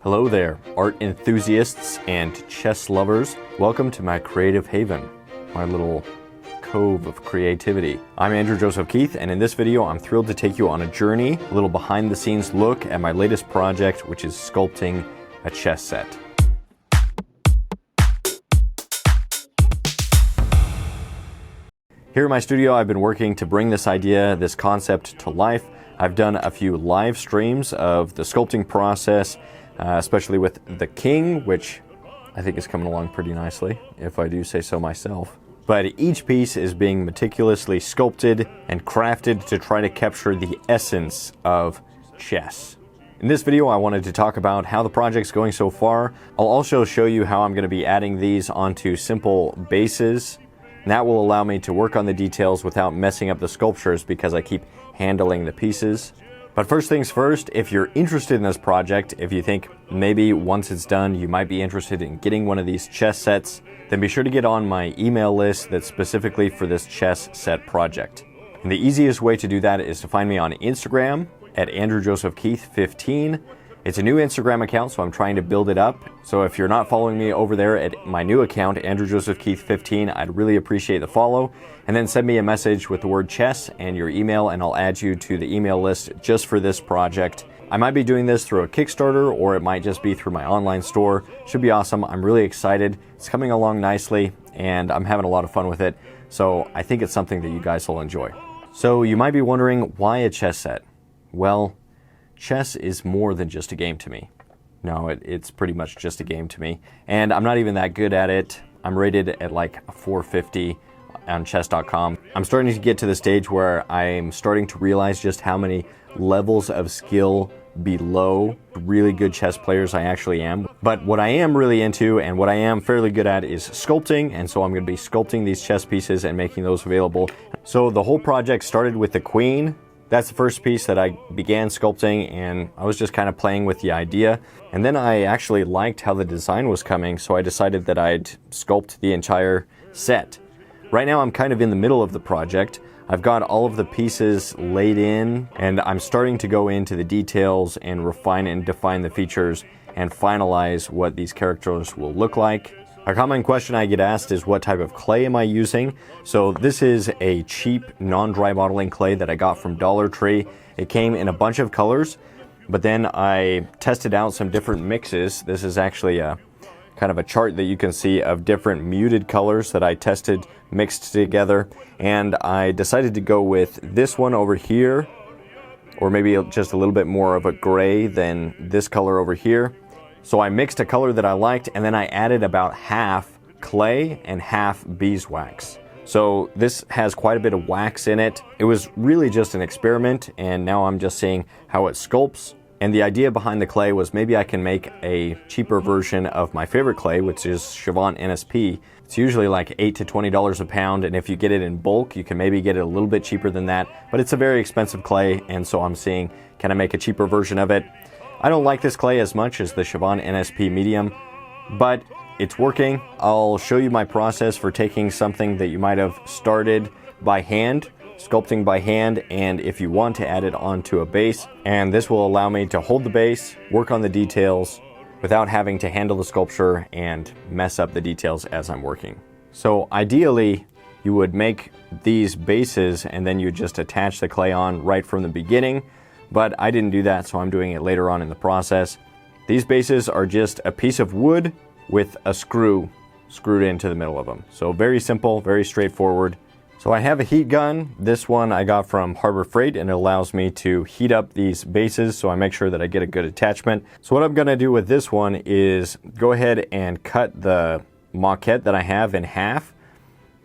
Hello there, art enthusiasts and chess lovers. Welcome to my creative haven, my little cove of creativity. I'm Andrew Joseph Keith, and in this video I'm thrilled to take you on a journey, a little behind the scenes look at my latest project, which is sculpting a chess set. Here in my studio, I've been working to bring this idea, this concept to life. I've done a few live streams of the sculpting process, especially with the king, which I think is coming along pretty nicely, if I do say so myself. But each piece is being meticulously sculpted and crafted to try to capture the essence of chess. In this video, I wanted to talk about how the project's going so far. I'll also show you how I'm going to be adding these onto simple bases. And that will allow me to work on the details without messing up the sculptures because I keep handling the pieces. But first things first, if you're interested in this project, if you think maybe once it's done you might be interested in getting one of these chess sets, then be sure to get on my email list that's specifically for this chess set project. And the easiest way to do that is to find me on Instagram at AndrewJosephKeith15. It's a new Instagram account, so I'm trying to build it up. So if you're not following me over there at my new account, AndrewJosephKeith15, I'd really appreciate the follow. And then send me a message with the word chess and your email, and I'll add you to the email list just for this project. I might be doing this through a Kickstarter, or it might just be through my online store. Should be awesome. I'm really excited. It's coming along nicely, and I'm having a lot of fun with it. So I think it's something that you guys will enjoy. So you might be wondering, why a chess set? Well, chess is more than just a game to me. No, it's pretty much just a game to me. And I'm not even that good at it. I'm rated at like a 450 on chess.com. I'm starting to get to the stage where I'm starting to realize just how many levels of skill below really good chess players I actually am. But what I am really into and what I am fairly good at is sculpting, and so I'm going to be sculpting these chess pieces and making those available. So the whole project started with the queen. That's the first piece that I began sculpting, and I was just kind of playing with the idea. And then I actually liked how the design was coming, so I decided that I'd sculpt the entire set. Right now I'm kind of in the middle of the project. I've got all of the pieces laid in, and I'm starting to go into the details and refine and define the features and finalize what these characters will look like. A common question I get asked is, what type of clay am I using? So this is a cheap non-dry modeling clay that I got from Dollar Tree. It came in a bunch of colors, but then I tested out some different mixes. This is actually a kind of a chart that you can see of different muted colors that I tested mixed together, and I decided to go with this one over here, or maybe just a little bit more of a gray than this color over here. So I mixed a color that I liked, and then I added about half clay and half beeswax. So this has quite a bit of wax in it. It was really just an experiment, and now I'm just seeing how it sculpts. And the idea behind the clay was maybe I can make a cheaper version of my favorite clay, which is Sculpting NSP. It's usually like $8 to $20 a pound, and if you get it in bulk, you can maybe get it a little bit cheaper than that. But it's a very expensive clay, and so I'm seeing, can I make a cheaper version of it? I don't like this clay as much as the Sculpting NSP medium, but it's working. I'll show you my process for taking something that you might have started by hand, sculpting by hand, and if you want to add it onto a base. And this will allow me to hold the base, work on the details, without having to handle the sculpture and mess up the details as I'm working. So ideally, you would make these bases and then you just attach the clay on right from the beginning. But I didn't do that, so I'm doing it later on in the process. These bases are just a piece of wood with a screw screwed into the middle of them. So very simple, very straightforward. So I have a heat gun. This one I got from Harbor Freight, and it allows me to heat up these bases, so I make sure that I get a good attachment. So what I'm gonna do with this one is go ahead and cut the moquette that I have in half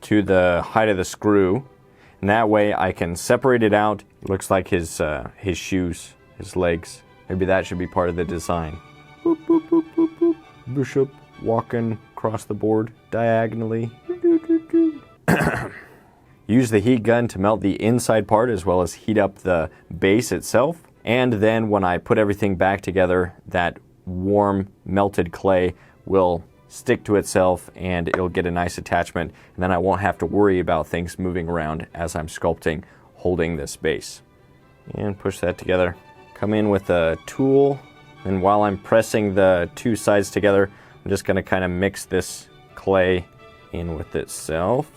to the height of the screw. And that way I can separate it out. It looks like his shoes, his legs. Maybe that should be part of the design. Boop, boop, boop, boop, boop. Bishop walking across the board diagonally. Use the heat gun to melt the inside part as well as heat up the base itself. And then when I put everything back together, that warm melted clay will stick to itself and it'll get a nice attachment, and then I won't have to worry about things moving around as I'm sculpting holding this base. And push that together. Come in with a tool And while I'm pressing the two sides together, I'm just going to kind of mix this clay in with itself.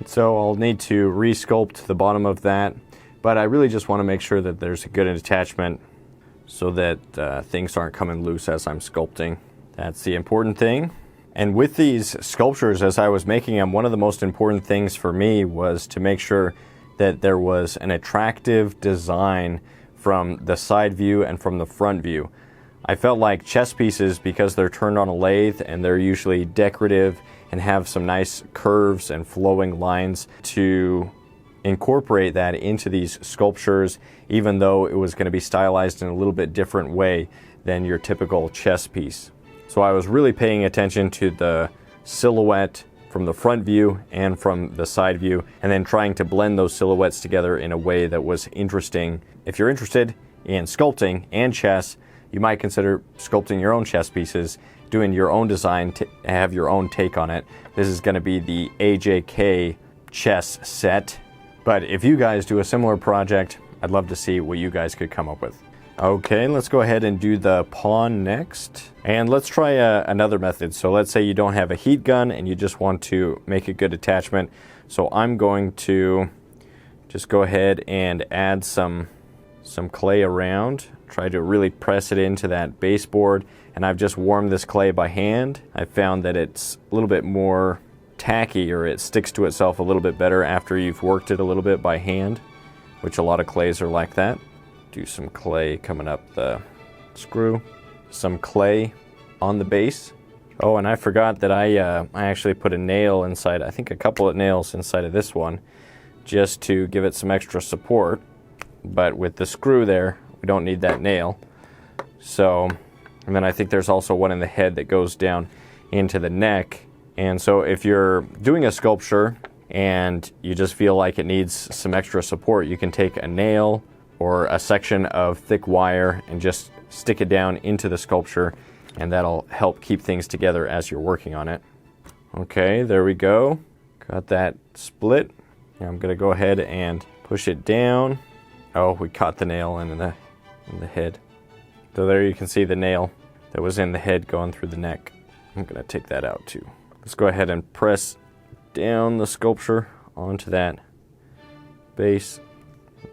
So I'll need to re-sculpt the bottom of that, but I really just want to make sure that there's a good attachment so that things aren't coming loose as I'm sculpting. That's the important thing. And with these sculptures, as I was making them, one of the most important things for me was to make sure that there was an attractive design from the side view and from the front view. I felt like chess pieces, because they're turned on a lathe and they're usually decorative and have some nice curves and flowing lines, to incorporate that into these sculptures, even though it was going to be stylized in a little bit different way than your typical chess piece. So I was really paying attention to the silhouette from the front view and from the side view, and then trying to blend those silhouettes together in a way that was interesting. If you're interested in sculpting and chess, you might consider sculpting your own chess pieces, doing your own design to have your own take on it. This is going to be the AJK chess set. But if you guys do a similar project, I'd love to see what you guys could come up with. Okay, let's go ahead and do the pawn next. And let's try another method. So let's say you don't have a heat gun and you just want to make a good attachment. So I'm going to just go ahead and add some clay around. Try to really press it into that baseboard. And I've just warmed this clay by hand. I found that it's a little bit more tacky, or it sticks to itself a little bit better after you've worked it a little bit by hand, which a lot of clays are like that. Do some clay coming up the screw, some clay on the base. Oh, and I forgot that I actually put a nail inside, I think a couple of nails inside of this one, just to give it some extra support. But with the screw there, we don't need that nail. So, and then I think there's also one in the head that goes down into the neck. And so if you're doing a sculpture and you just feel like it needs some extra support, you can take a nail or a section of thick wire and just stick it down into the sculpture, and that'll help keep things together as you're working on it. Okay, there we go. Got that split. Now I'm gonna go ahead and push it down. Oh, we caught the nail in the head. So there you can see the nail that was in the head going through the neck. I'm gonna take that out too. Let's go ahead and press down the sculpture onto that base.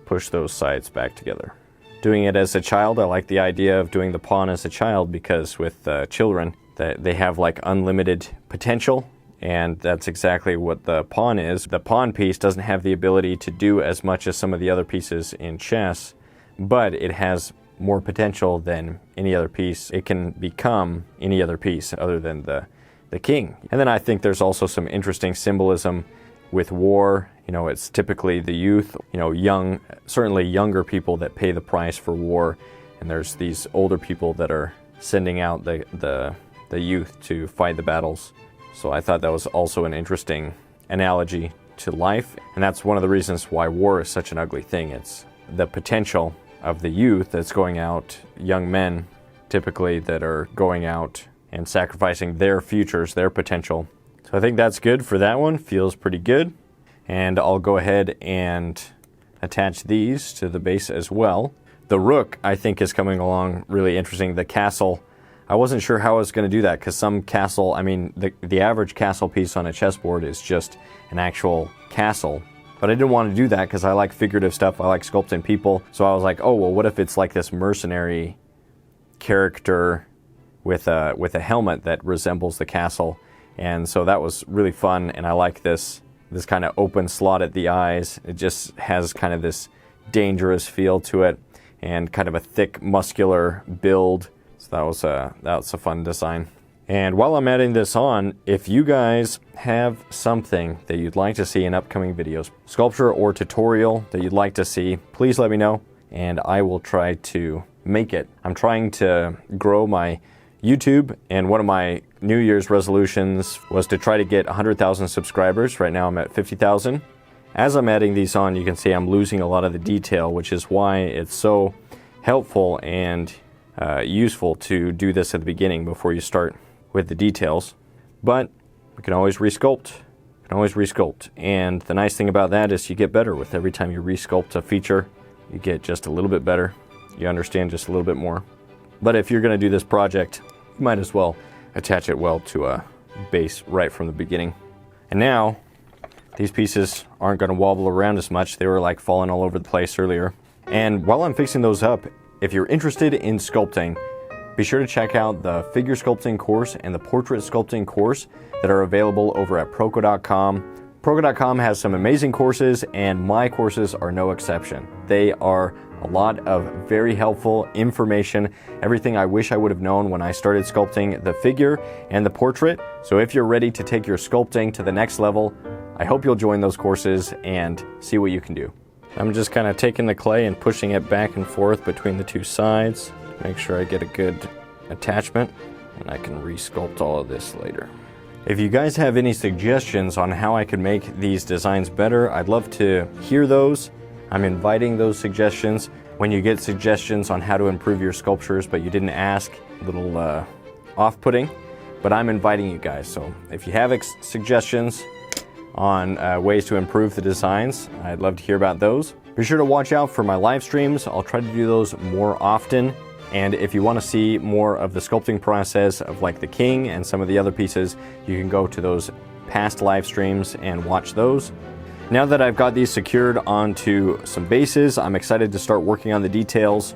Push those sides back together. Doing it as a child, I like the idea of doing the pawn as a child, because with children, they have like unlimited potential, and that's exactly what the pawn is. The pawn piece doesn't have the ability to do as much as some of the other pieces in chess, but it has more potential than any other piece. It can become any other piece other than the king. And then I think there's also some interesting symbolism with war. You know, it's typically the youth, you know, certainly younger people that pay the price for war, and there's these older people that are sending out the youth to fight the battles. So I thought that was also an interesting analogy to life, and that's one of the reasons why war is such an ugly thing. It's the potential of the youth that's going out, young men typically, that are going out and sacrificing their futures, their potential. So I think that's good for that one. Feels pretty good. And I'll go ahead and attach these to the base as well. The rook, I think, is coming along really interesting. The castle, I wasn't sure how I was going to do that, because some castle, I mean, the average castle piece on a chessboard is just an actual castle. But I didn't want to do that because I like figurative stuff. I like sculpting people. So I was like, oh, well, what if it's like this mercenary character with a helmet that resembles the castle? And so that was really fun, and I like this kind of open slot at the eyes. It just has kind of this dangerous feel to it, and kind of a thick, muscular build. So that was a fun design. And while I'm adding this on, if you guys have something that you'd like to see in upcoming videos, sculpture or tutorial that you'd like to see, please let me know, and I will try to make it. I'm trying to grow my YouTube, and one of my New Year's resolutions was to try to get 100,000 subscribers. Right now I'm at 50,000. As I'm adding these on, you can see I'm losing a lot of the detail, which is why it's so helpful and useful to do this at the beginning before you start with the details. But we can always resculpt. And the nice thing about that is you get better with every time you resculpt a feature. You get just a little bit better. You understand just a little bit more. But if you're going to do this project, you might as well attach it well to a base right from the beginning. And now, these pieces aren't going to wobble around as much. They were like falling all over the place earlier. And while I'm fixing those up, if you're interested in sculpting, be sure to check out the figure sculpting course and the portrait sculpting course that are available over at Proko.com. Proko.com has some amazing courses, and my courses are no exception. They are a lot of very helpful information, everything I wish I would have known when I started sculpting the figure and the portrait. So if you're ready to take your sculpting to the next level, I hope you'll join those courses and see what you can do. I'm just kind of taking the clay and pushing it back and forth between the two sides to make sure I get a good attachment, and I can re-sculpt all of this later. If you guys have any suggestions on how I could make these designs better, I'd love to hear those. I'm inviting those suggestions. When you get suggestions on how to improve your sculptures but you didn't ask, a little off-putting, but I'm inviting you guys. So if you have suggestions on ways to improve the designs, I'd love to hear about those. Be sure to watch out for my live streams. I'll try to do those more often. And if you want to see more of the sculpting process of like the king and some of the other pieces, you can go to those past live streams and watch those. Now that I've got these secured onto some bases, I'm excited to start working on the details.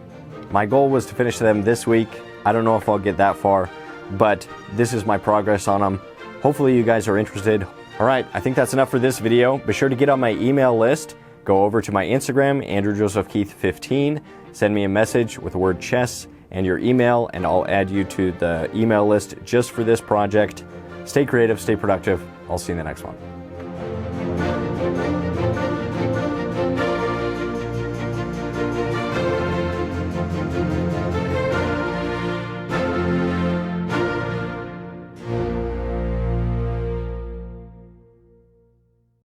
My goal was to finish them this week. I don't know if I'll get that far, but this is my progress on them. Hopefully you guys are interested. All right, I think that's enough for this video. Be sure to get on my email list. Go over to my Instagram, AndrewJosephKeith15. Send me a message with the word chess and your email, and I'll add you to the email list just for this project. Stay creative, stay productive. I'll see you in the next one.